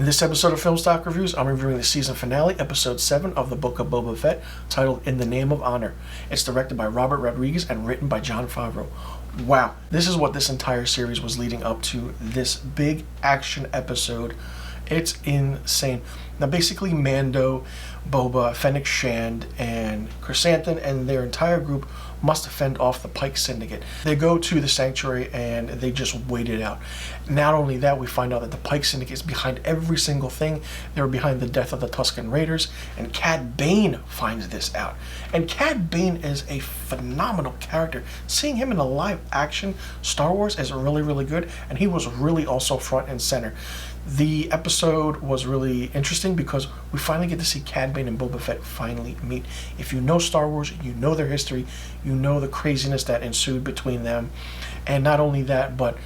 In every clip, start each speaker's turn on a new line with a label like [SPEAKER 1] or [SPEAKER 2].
[SPEAKER 1] In this episode of Film Stock Reviews, I'm reviewing the season finale, Episode 7 of the Book of Boba Fett, titled In the Name of Honor. It's directed by Robert Rodriguez and written by Jon Favreau. Wow, this is what this entire series was leading up to, this big action episode. It's insane. Now basically Mando, Boba, Fennec Shand, and Chrysanthemum and their entire group must fend off the Pike Syndicate. They go to the sanctuary and they just wait it out. Not only that, we find out that the Pike Syndicate is behind every single thing. They were behind the death of the Tusken Raiders, and Cad Bane finds this out. And Cad Bane is a phenomenal character. Seeing him in a live action Star Wars is really, really good, and he was really also front and center. The episode was really interesting because we finally get to see Cad Bane and Boba Fett finally meet. If you know Star Wars, you know their history, you know the craziness that ensued between them. And not only that, but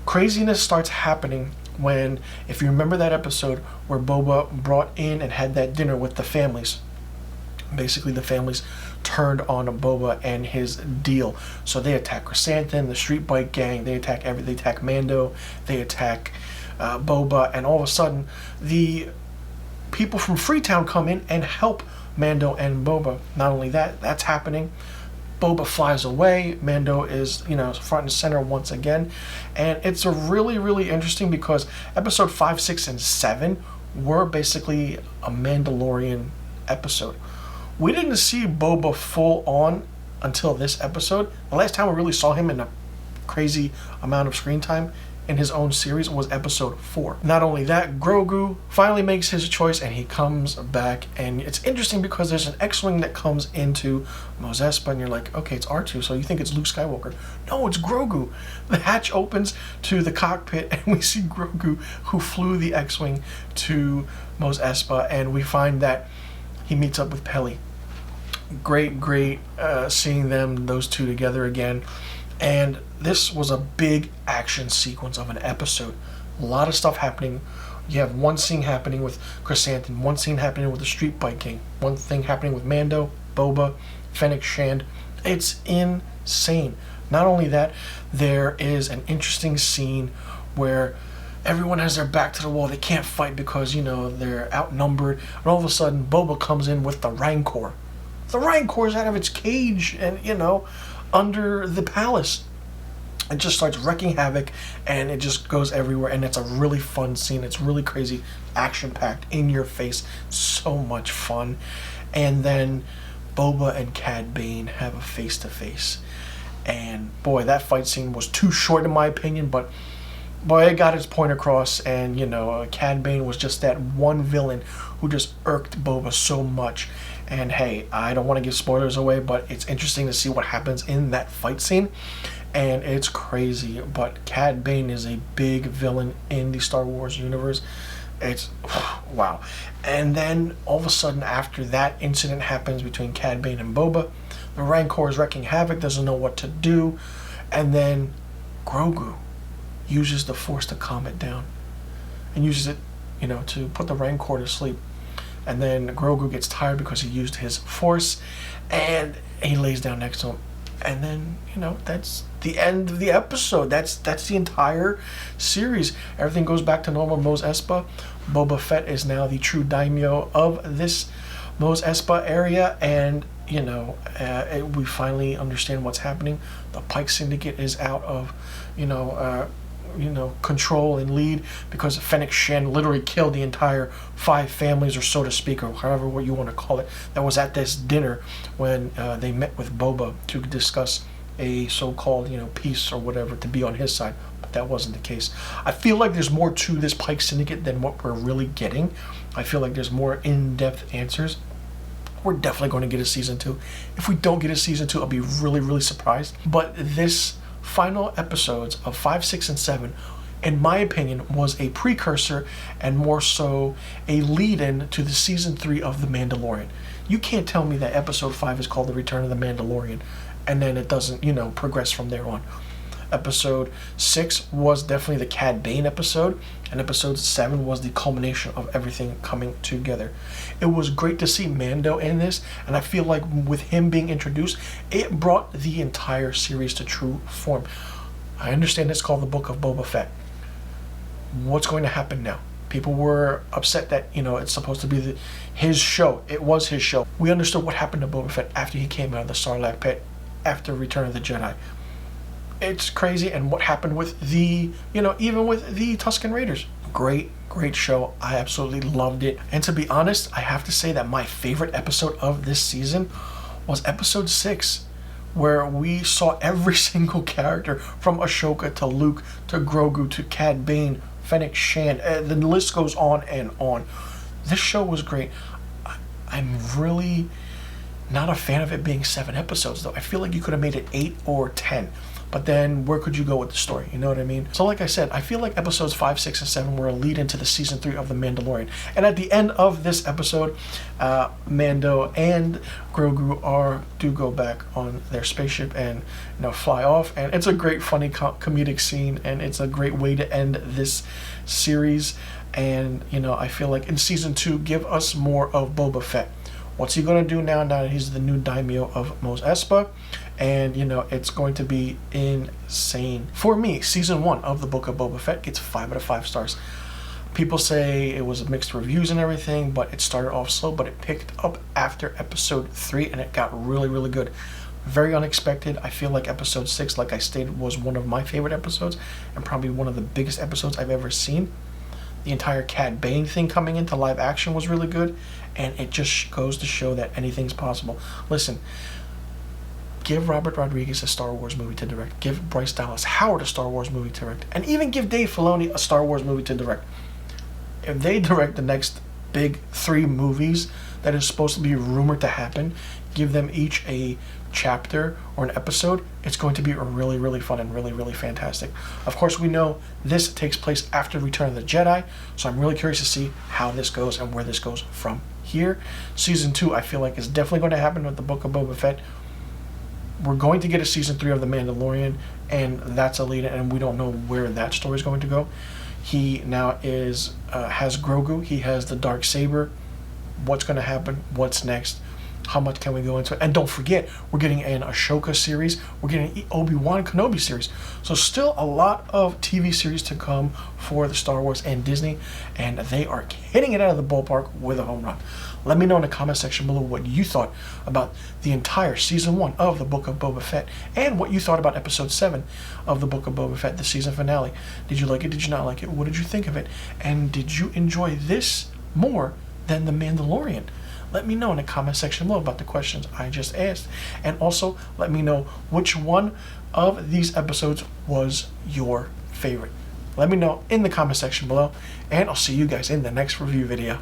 [SPEAKER 1] craziness starts happening when, if you remember that episode where Boba brought in and had that dinner with the families. Basically, the families turned on Boba and his deal. So they attack Chrysanthemum, the Street Bike Gang, they attack they attack Mando, they attack Boba, and all of a sudden the people from Freetown come in and help Mando and Boba. Not only that, that's happening. Boba flies away. Mando is, front and center once again. And it's a really, really interesting because episode 5, 6, and 7 were basically a Mandalorian episode. We didn't see Boba full on until this episode. The last time we really saw him in a crazy amount of screen time in his own series was episode 4. Not only that, Grogu finally makes his choice and he comes back, and it's interesting because there's an X-Wing that comes into Mos Espa and you're like, okay, it's R2, so you think it's Luke Skywalker. No, it's Grogu. The hatch opens to the cockpit and we see Grogu, who flew the X-Wing to Mos Espa, and we find that he meets up with Peli. Great seeing those two together again. And this was a big action sequence of an episode. A lot of stuff happening. You have one scene happening with Chrysanthemum, one scene happening with the Street Bike Gang, one thing happening with Mando, Boba, Fennec Shand. It's insane. Not only that, there is an interesting scene where everyone has their back to the wall. They can't fight because, they're outnumbered. And all of a sudden, Boba comes in with the Rancor. The Rancor's out of its cage and, under the palace. It just starts wrecking havoc and it just goes everywhere, and it's a really fun scene. It's really crazy, action-packed, in your face, so much fun. And then Boba and Cad Bane have a face-to-face, and boy, that fight scene was too short in my opinion, but boy, it got its point across. And Cad Bane was just that one villain who just irked Boba so much. And hey, I don't want to give spoilers away, but it's interesting to see what happens in that fight scene. And it's crazy, but Cad Bane is a big villain in the Star Wars universe. It's wow. And then all of a sudden, after that incident happens between Cad Bane and Boba, the Rancor is wrecking havoc, doesn't know what to do. And then Grogu uses the Force to calm it down and uses it, to put the Rancor to sleep. And then Grogu gets tired because he used his Force, and he lays down next to him. And then, that's the end of the episode. That's the entire series. Everything goes back to normal. Mos Espa. Boba Fett is now the true daimyo of this Mos Espa area, and we finally understand what's happening. The Pike Syndicate is out of, control and lead because Fennec Shand literally killed the entire 5 families, or so to speak, or however what you want to call it, that was at this dinner when they met with Boba to discuss a so-called, peace or whatever, to be on his side. But that wasn't the case. I feel like there's more to this Pike Syndicate than what we're really getting. I feel like there's more in-depth answers. We're definitely going to get a season 2. If we don't get a season 2, I'll be really, really surprised. But this final episodes of 5, 6, and 7, in my opinion, was a precursor and more so a lead-in to the season 3 of The Mandalorian. You can't tell me that episode 5 is called The Return of the Mandalorian and then it doesn't, progress from there on. Episode 6 was definitely the Cad Bane episode, and episode 7 was the culmination of everything coming together. It was great to see Mando in this, and I feel like with him being introduced, it brought the entire series to true form. I understand it's called the Book of Boba Fett. What's going to happen now? People were upset that, it's supposed to be his show. It was his show. We understood what happened to Boba Fett after he came out of the Sarlacc pit after Return of the Jedi. It's crazy. And what happened with the, even with the Tusken Raiders. Great show. I absolutely loved it. And to be honest, I have to say that my favorite episode of this season was episode 6, where we saw every single character from Ahsoka to Luke to Grogu to Cad Bane, Fennec Shand. The list goes on and on. This show was great. I'm really not a fan of it being 7 episodes, though. I feel like you could have made it 8 or 10. But then where could you go with the story? You know what I mean? So like I said, I feel like episodes 5, 6, and 7 were a lead into the season 3 of The Mandalorian. And at the end of this episode, Mando and Grogu do go back on their spaceship and fly off. And it's a great, funny, comedic scene, and it's a great way to end this series. And I feel like in season 2, give us more of Boba Fett. What's he going to do now that he's the new daimyo of Mos Espa? And, it's going to be insane. For me, season 1 of the Book of Boba Fett gets 5 out of 5 stars. People say it was mixed reviews and everything, but it started off slow, but it picked up after episode 3, and it got really, really good. Very unexpected. I feel like episode 6, like I stated, was one of my favorite episodes, and probably one of the biggest episodes I've ever seen. The entire Cad Bane thing coming into live action was really good, and it just goes to show that anything's possible. Listen, give Robert Rodriguez a Star Wars movie to direct. Give Bryce Dallas Howard a Star Wars movie to direct. And even give Dave Filoni a Star Wars movie to direct. If they direct the next big 3 movies that is supposed to be rumored to happen, give them each a chapter or an episode, it's going to be really, really fun and really, really fantastic. Of course, we know this takes place after Return of the Jedi, so I'm really curious to see how this goes and where this goes from here. Season 2, I feel like, is definitely going to happen with the Book of Boba Fett. We're going to get a season 3 of The Mandalorian, and that's a lead, and we don't know where that story is going to go. He now has Grogu. He has the Darksaber. What's going to happen? What's next? How much can we go into it? And don't forget, we're getting an Ahsoka series. We're getting an Obi-Wan Kenobi series. So still a lot of TV series to come for the Star Wars and Disney, and they are hitting it out of the ballpark with a home run. Let me know in the comment section below what you thought about the entire season 1 of the Book of Boba Fett, and what you thought about episode 7 of the Book of Boba Fett, the season finale. Did you like it? Did you not like it? What did you think of it? And did you enjoy this more than The Mandalorian? Let me know in the comment section below about the questions I just asked. And also, let me know which one of these episodes was your favorite. Let me know in the comment section below, and I'll see you guys in the next review video.